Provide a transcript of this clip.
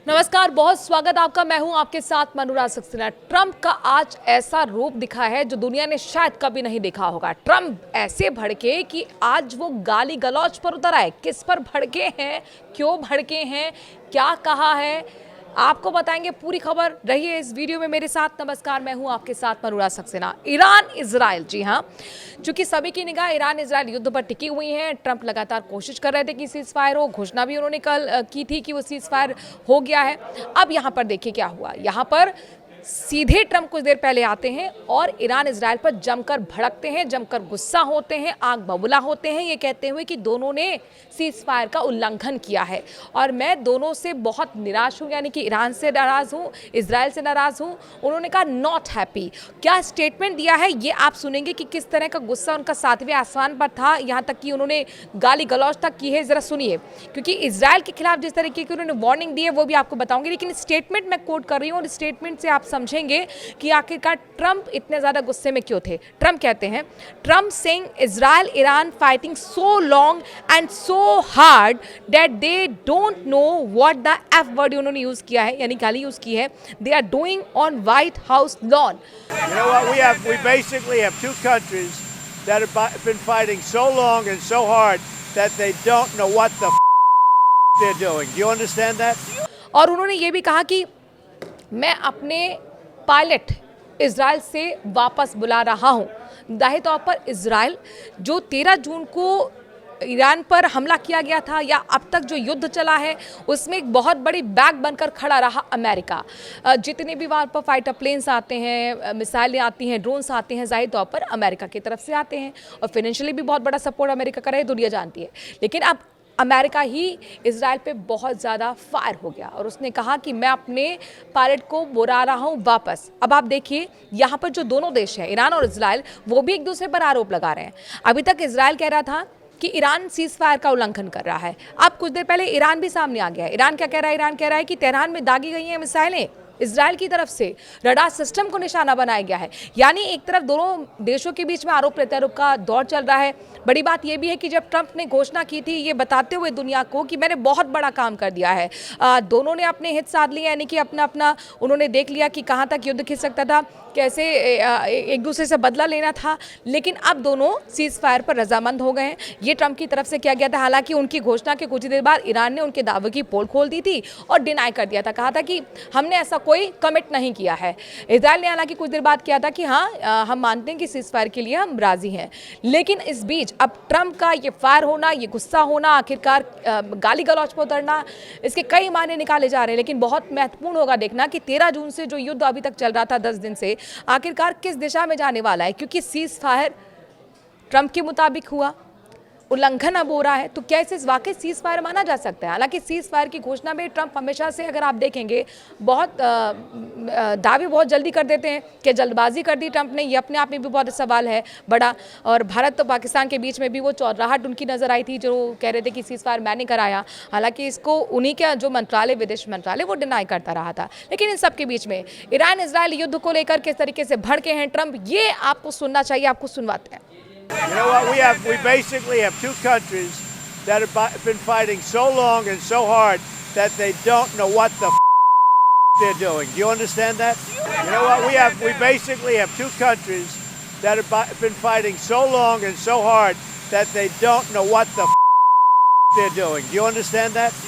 नमस्कार, बहुत स्वागत आपका। मैं हूं आपके साथ मनुराज सक्सेना। ट्रंप का आज ऐसा रूप दिखा है जो दुनिया ने शायद कभी नहीं देखा होगा। ट्रंप ऐसे भड़के कि आज वो गाली गलौज पर उतर आए। किस पर भड़के हैं, क्यों भड़के हैं, क्या कहा है, आपको बताएंगे। पूरी खबर रहिए इस वीडियो में मेरे साथ। नमस्कार, मैं हूं आपके साथ मनुराज सक्सेना। ईरान इजराइल, जी हां, चूंकि सभी की निगाह ईरान इजराइल युद्ध पर टिकी हुई है। ट्रंप लगातार कोशिश कर रहे थे कि सीज फायर हो। घोषणा भी उन्होंने कल की थी कि वो सीज फायर हो गया है। अब यहां पर देखिए क्या हुआ। यहां पर सीधे ट्रंप कुछ देर पहले आते हैं और ईरान इजराइल पर जमकर भड़कते हैं, जमकर गुस्सा होते हैं, आग बबूला होते हैं, ये कहते हुए कि दोनों ने सीज फायर का उल्लंघन किया है और मैं दोनों से बहुत निराश हूं, यानी कि ईरान से नाराज हूं, इजराइल से नाराज हूं। उन्होंने कहा नॉट हैप्पी। क्या स्टेटमेंट दिया है ये आप सुनेंगे कि किस तरह का गुस्सा उनका सातवें आसमान पर था, यहां तक कि उन्होंने गाली गलौज तक की है। जरा सुनिए, क्योंकि इजराइल के खिलाफ जिस तरीके की उन्होंने वार्निंग दी है वो भी आपको बताऊंगी, लेकिन स्टेटमेंट मैं कोट कर रही हूं और स्टेटमेंट से आप समझेंगे कि आखिरकार ट्रंप इतने ज्यादा गुस्से में क्यों थे। ट्रंप कहते हैं, Trump saying Israel Iran fighting so long and so hard that they don't know what the F word उन्होंने यूज किया है, यानी गाली यूज की है। They are doing on White House lawn. You know what? We basically have two countries that have been fighting so long and so hard that they don't know what the they're doing. Do you understand that? और उन्होंने ये भी कहा कि मैं अपने pilot Israel से वापस बुला रहा हूं। जाहिर तौर पर इजराइल जो 13 जून को ईरान पर हमला किया गया था या अब तक जो युद्ध चला है उसमें एक बहुत बड़ी बैग बनकर खड़ा रहा अमेरिका। जितने भी वहाँ पर फाइटर प्लेन्स आते हैं, मिसाइलें आती हैं, ड्रोन्स आते हैं, जाहिर तौर पर अमेरिका की तरफ से आते हैं और फाइनेंशियली भी बहुत बड़ा सपोर्ट अमेरिका कर रहा है, दुनिया जानती है। लेकिन अब अमेरिका ही इजराइल पे बहुत ज़्यादा फायर हो गया और उसने कहा कि मैं अपने पायलट को बुला रहा हूँ वापस। अब आप देखिए यहाँ पर जो दोनों देश हैं, ईरान और इजराइल, वो भी एक दूसरे पर आरोप लगा रहे हैं। अभी तक इजराइल कह रहा था कि ईरान सीज फायर का उल्लंघन कर रहा है। अब कुछ देर पहले ईरान भी सामने आ गया है। ईरान क्या कह रहा है? ईरान कह रहा है कि तेहरान में दागी गई हैं मिसाइलें, इजराइल की तरफ से रडार सिस्टम को निशाना बनाया गया है। यानी एक तरफ दोनों देशों के बीच में आरोप प्रत्यारोप का दौर चल रहा है। बड़ी बात यह भी है कि जब ट्रंप ने घोषणा की थी ये बताते हुए दुनिया को कि मैंने बहुत बड़ा काम कर दिया है, दोनों ने अपने हित साध लिए, यानी कि अपना अपना उन्होंने देख लिया कि कहाँ तक युद्ध खिंच सकता था, कैसे एक दूसरे से बदला लेना था। लेकिन अब दोनों सीज फायर पर रजामंद हो गए हैं। ये ट्रंप की तरफ से किया गया था। हालांकि उनकी घोषणा के कुछ ही देर बाद ईरान ने उनके दावे की पोल खोल दी थी और डिनाई कर दिया था, कहा था कि हमने ऐसा कोई कमिट नहीं किया है। इजराइल ने हालांकि कुछ देर बाद किया था कि हाँ, हम मानते हैं कि सीज फायर के लिए हम राजी हैं। लेकिन इस बीच अब ट्रंप का ये फायर होना, ये गुस्सा होना, आखिरकार गाली गलौज पर उतरना, इसके कई मायने निकाले जा रहे हैं। लेकिन बहुत महत्वपूर्ण होगा देखना कि 13 जून से जो युद्ध अभी तक चल रहा था 10 दिन से, आखिरकार किस दिशा में जाने वाला है। क्योंकि सीज फायर ट्रंप के मुताबिक हुआ, उल्लंघन अब हो रहा है, तो क्या इसे वाकई सीज फायर माना जा सकता है? हालांकि सीज फायर की घोषणा में ट्रंप हमेशा से, अगर आप देखेंगे, बहुत दावे बहुत जल्दी कर देते हैं। कि जल्दबाजी कर दी ट्रंप ने, ये अपने आप में भी बहुत सवाल है बड़ा। और भारत तो पाकिस्तान के बीच में भी वो चौराहट उनकी नजर आई थी, जो कह रहे थे कि सीज फायर मैंने कराया। हालांकि इसको उन्हीं का जो मंत्रालय, विदेश मंत्रालय, वो डिनाई करता रहा था। लेकिन इन सब के बीच में ईरान इजराइल युद्ध को लेकर किस तरीके से भड़के हैं ट्रंप, ये आपको सुनना चाहिए। आपको सुनवाते हैं। You know what? We basically have two countries that have been fighting so long and so hard that they don't know what the they're doing. Do you understand that? You know what? We basically have two countries that have been fighting so long and so hard that they don't know what the they're doing. Do you understand that?